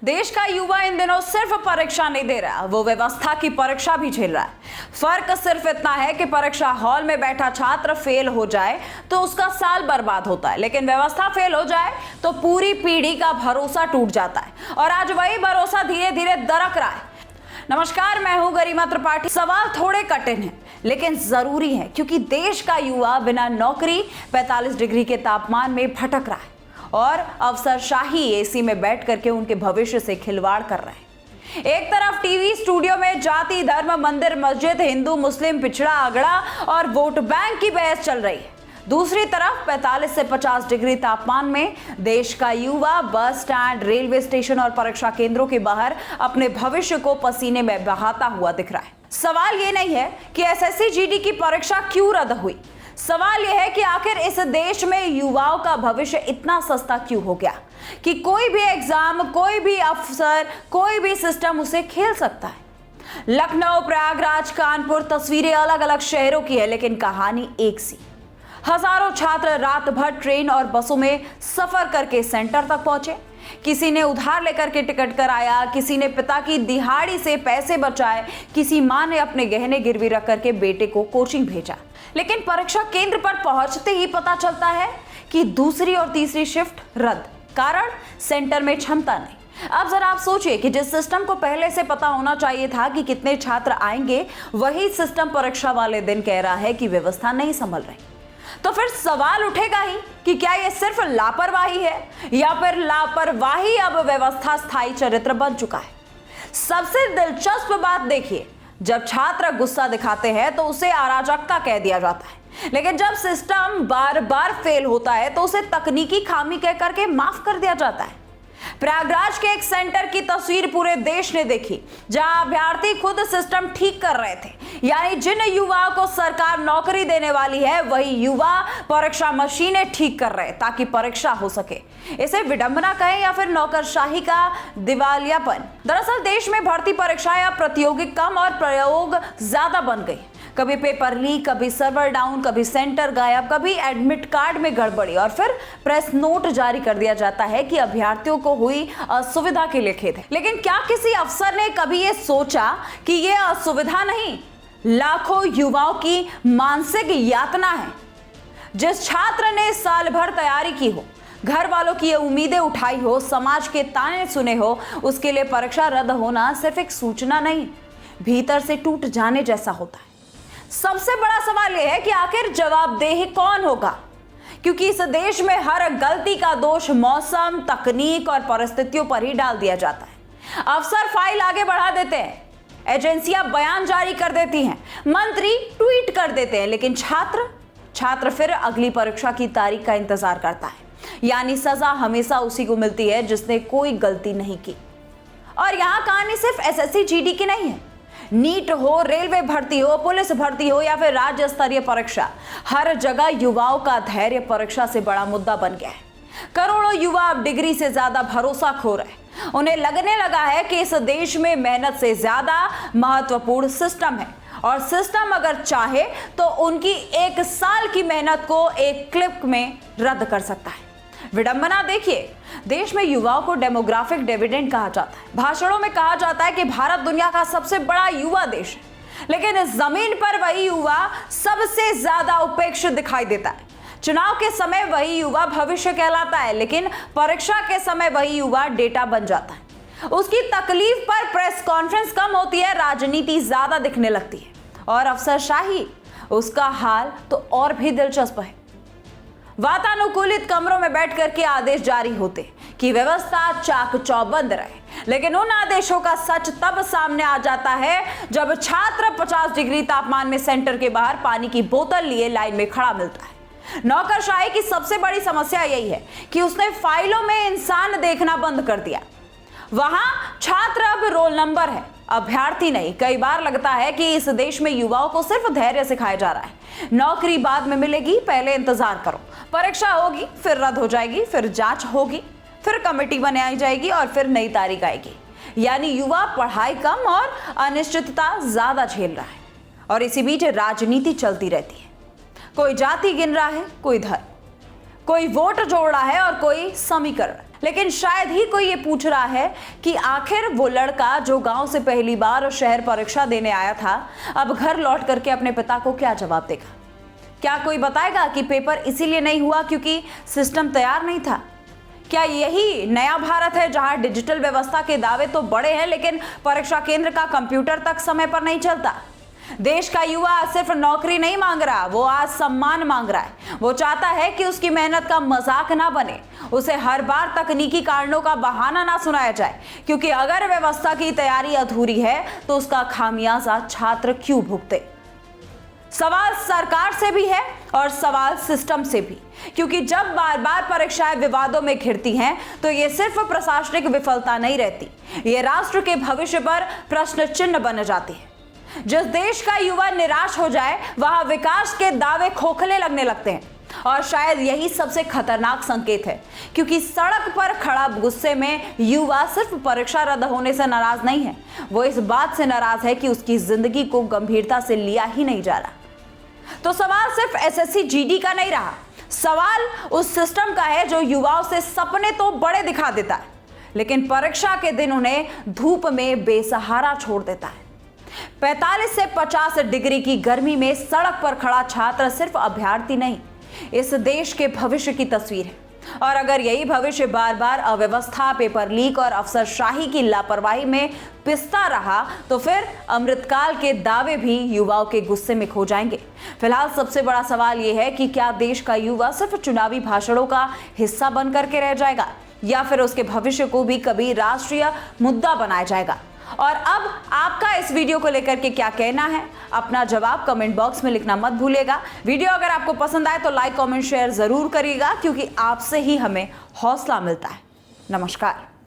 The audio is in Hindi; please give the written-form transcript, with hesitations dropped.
देश का युवा इन दिनों सिर्फ परीक्षा नहीं दे रहा, वो व्यवस्था की परीक्षा भी झेल रहा है। फर्क सिर्फ इतना है कि परीक्षा हॉल में बैठा छात्र फेल हो जाए तो उसका साल बर्बाद होता है, लेकिन व्यवस्था फेल हो जाए तो पूरी पीढ़ी का भरोसा टूट जाता है। और आज वही भरोसा धीरे धीरे दरक रहा है। नमस्कार, मैं हूं गरिमा त्रिपाठी। सवाल थोड़े कठिन हैं लेकिन जरूरी है, क्योंकि देश का युवा बिना नौकरी 45 डिग्री के तापमान में भटक रहा है और अफसरशाही एसी में बैठ करके उनके भविष्य से खिलवाड़ कर रहे हैं। एक तरफ टीवी स्टूडियो में जाति, धर्म, मंदिर, मस्जिद, हिंदू, मुस्लिम, पिछड़ा, अगड़ा और वोट बैंक की बहस चल रही है। दूसरी तरफ 45 से 50 डिग्री तापमान में देश का युवा बस स्टैंड, रेलवे स्टेशन और परीक्षा केंद्रों के बाहर अपने भविष्य को पसीने में बहाता हुआ दिख रहा है। सवाल ये नहीं है कि एसएससी जीडी की परीक्षा क्यों रद्द हुई, सवाल यह है कि आखिर इस देश में युवाओं का भविष्य इतना सस्ता क्यों हो गया कि कोई भी एग्जाम, कोई भी अफसर, कोई भी सिस्टम उसे खेल सकता है। लखनऊ, प्रयागराज, कानपुर, तस्वीरें अलग अलग शहरों की है लेकिन कहानी एक सी। हजारों छात्र रात भर ट्रेन और बसों में सफर करके सेंटर तक पहुंचे। किसी ने उधार लेकर के टिकट कराया, किसी ने पिता की दिहाड़ी से पैसे बचाए, किसी मां ने अपने गहने गिरवी रख करके बेटे को कोचिंग भेजा। लेकिन परीक्षा केंद्र पर पहुंचते ही पता चलता है कि दूसरी और तीसरी शिफ्ट रद्द, कारण सेंटर में क्षमता नहीं। अब जरा आप सोचिए कि जिस सिस्टम को पहले से पता होना चाहिए था कि कितने छात्र आएंगे, वही सिस्टम परीक्षा वाले दिन कह रहा है कि व्यवस्था नहीं संभल रही। तो फिर सवाल उठेगा ही कि क्या यह सिर्फ लापरवाही है या फिर लापरवाही अब व्यवस्था स्थायी चरित्र बन चुका है। सबसे दिलचस्प बात देखिए, जब छात्र गुस्सा दिखाते हैं तो उसे अराजकता कह दिया जाता है, लेकिन जब सिस्टम बार बार फेल होता है तो उसे तकनीकी खामी कह करके माफ कर दिया जाता है। प्रयागराज के एक सेंटर की तस्वीर पूरे देश ने देखी, जहां अभ्यर्थी खुद सिस्टम ठीक कर रहे थे। यानी जिन युवाओं को सरकार नौकरी देने वाली है, वही युवा परीक्षा मशीनें ठीक कर रहे ताकि परीक्षा हो सके। इसे विडंबना कहें या फिर नौकरशाही का दिवालियापन। दरअसल देश में भर्ती परीक्षाएं अब प्रायोगिक कम और प्रयोग ज्यादा बन गई। कभी पेपर लीक, कभी सर्वर डाउन, कभी सेंटर गायब, कभी एडमिट कार्ड में गड़बड़ी और फिर प्रेस नोट जारी कर दिया जाता है कि अभ्यर्थियों को हुई असुविधा के लिए खेद है। लेकिन क्या किसी अफसर ने कभी ये सोचा कि ये असुविधा नहीं, लाखों युवाओं की मानसिक यातना है। जिस छात्र ने साल भर तैयारी की हो, घर वालों की उम्मीदें उठाई हो, समाज के ताने सुने हो, उसके लिए परीक्षा रद्द होना सिर्फ एक सूचना नहीं, भीतर से टूट जाने जैसा होता है। सबसे बड़ा सवाल यह है कि आखिर जवाबदेह कौन होगा, क्योंकि इस देश में हर गलती का दोष मौसम, तकनीक और परिस्थितियों पर ही डाल दिया जाता है। अफसर फाइल आगे बढ़ा देते हैं, एजेंसियां बयान जारी कर देती हैं, मंत्री ट्वीट कर देते हैं, लेकिन छात्र फिर अगली परीक्षा की तारीख का इंतजार करता है। यानी सजा हमेशा उसी को मिलती है जिसने कोई गलती नहीं की। और यहां कहानी सिर्फ एसएससी जीडी की नहीं है। नीट हो, रेलवे भर्ती हो, पुलिस भर्ती हो या फिर राज्य स्तरीय परीक्षा, हर जगह युवाओं का धैर्य परीक्षा से बड़ा मुद्दा बन गया है। करोड़ों युवा अब डिग्री से ज्यादा भरोसा खो रहे। उन्हें लगने लगा है कि इस देश में मेहनत से ज्यादा महत्वपूर्ण सिस्टम है, और सिस्टम अगर चाहे तो उनकी एक साल की मेहनत को एक क्लिक में रद्द कर सकता है। विडंबना देखिए, देश में युवाओं को डेमोग्राफिक डिविडेंड कहा जाता है। भाषणों में कहा जाता है कि भारत दुनिया का सबसे बड़ा युवा देश है, लेकिन इस जमीन पर वही युवा सबसे ज्यादा उपेक्षित दिखाई देता है। चुनाव के समय वही युवा भविष्य कहलाता है, लेकिन परीक्षा के समय वही युवा डेटा बन जाता है। उसकी तकलीफ पर प्रेस कॉन्फ्रेंस कम होती है, राजनीति ज्यादा दिखने लगती है, और अफसरशाही, उसका हाल तो और भी दिलचस्प है। वातानुकूलित कमरों में बैठ करके आदेश जारी होते कि व्यवस्था चाक चौबंद रहे, लेकिन उन आदेशों का सच तब सामने आ जाता है जब छात्र 50 डिग्री तापमान में सेंटर के बाहर पानी की बोतल लिए लाइन में खड़ा मिलता है। नौकरशाही की सबसे बड़ी समस्या यही है कि उसने फाइलों में इंसान देखना बंद कर दिया। वहां छात्र अब रोल नंबर है, अभ्यर्थी नहीं। कई बार लगता है कि इस देश में युवाओं को सिर्फ धैर्य सिखाया जा रहा है। नौकरी बाद में मिलेगी, पहले इंतजार करो। परीक्षा होगी, फिर रद्द हो जाएगी, फिर जांच होगी, फिर कमेटी बनाई जाएगी और फिर नई तारीख आएगी। यानी युवा पढ़ाई कम और अनिश्चितता ज्यादा झेल रहा है, और इसी बीच राजनीति चलती रहती है। कोई जाति गिन रहा है, कोई धर्म, कोई वोट जोड़ रहा है और कोई समीकरण। लेकिन शायद ही कोई ये पूछ रहा है कि आखिर वो लड़का जो गांव से पहली बार शहर परीक्षा देने आया था, अब घर लौट करके अपने पिता को क्या जवाब देगा? क्या कोई बताएगा कि पेपर इसीलिए नहीं हुआ क्योंकि सिस्टम तैयार नहीं था? क्या यही नया भारत है जहां डिजिटल व्यवस्था के दावे तो बड़े हैं लेकिन परीक्षा केंद्र का कंप्यूटर तक समय पर नहीं चलता? देश का युवा सिर्फ नौकरी नहीं मांग रहा, वो आज सम्मान मांग रहा है। वो चाहता है कि उसकी मेहनत का मजाक ना बने, उसे हर बार तकनीकी कारणों का बहाना ना सुनाया जाए, क्योंकि अगर व्यवस्था की तैयारी अधूरी है तो उसका खामियाजा छात्र क्यों भुगते? सवाल सरकार से भी है और सवाल सिस्टम से भी, क्योंकि जब बार बार परीक्षाएं विवादों में घिरती हैं तो ये सिर्फ प्रशासनिक विफलता नहीं रहती, ये राष्ट्र के भविष्य पर प्रश्न चिन्ह बन जाती है। जिस देश का युवा निराश हो जाए वहां विकास के दावे खोखले लगने लगते हैं, और शायद यही सबसे खतरनाक संकेत है, क्योंकि सड़क पर खड़ा गुस्से में युवा सिर्फ परीक्षा रद्द होने से नाराज नहीं है, वो इस बात से नाराज है कि उसकी जिंदगी को गंभीरता से लिया ही नहीं जा रहा। तो सवाल सिर्फ एसएससी जीडी का नहीं रहा, सवाल उस सिस्टम का है जो युवाओं से सपने तो बड़े दिखा देता है लेकिन परीक्षा के दिन उन्हें धूप में बेसहारा छोड़ देता है। 45 से 50 डिग्री की गर्मी में सड़क पर खड़ा छात्र सिर्फ अभ्यर्थी नहीं, इस देश के भविष्य की तस्वीर है। और अगर यही भविष्य बार बार अव्यवस्था, पेपर लीक और अफसरशाही की लापरवाही में पिसता रहा तो फिर अमृतकाल के दावे भी युवाओं के गुस्से में खो जाएंगे। फिलहाल सबसे बड़ा सवाल यह है कि क्या देश का युवा सिर्फ चुनावी भाषणों का हिस्सा बन करके रह जाएगा या फिर उसके भविष्य को भी कभी राष्ट्रीय मुद्दा बनाया जाएगा? और अब आपका इस वीडियो को लेकर के क्या कहना है? अपना जवाब कमेंट बॉक्स में लिखना मत भूलिएगा। वीडियो अगर आपको पसंद आए तो लाइक, कमेंट, शेयर जरूर करिएगा, क्योंकि आपसे ही हमें हौसला मिलता है। नमस्कार।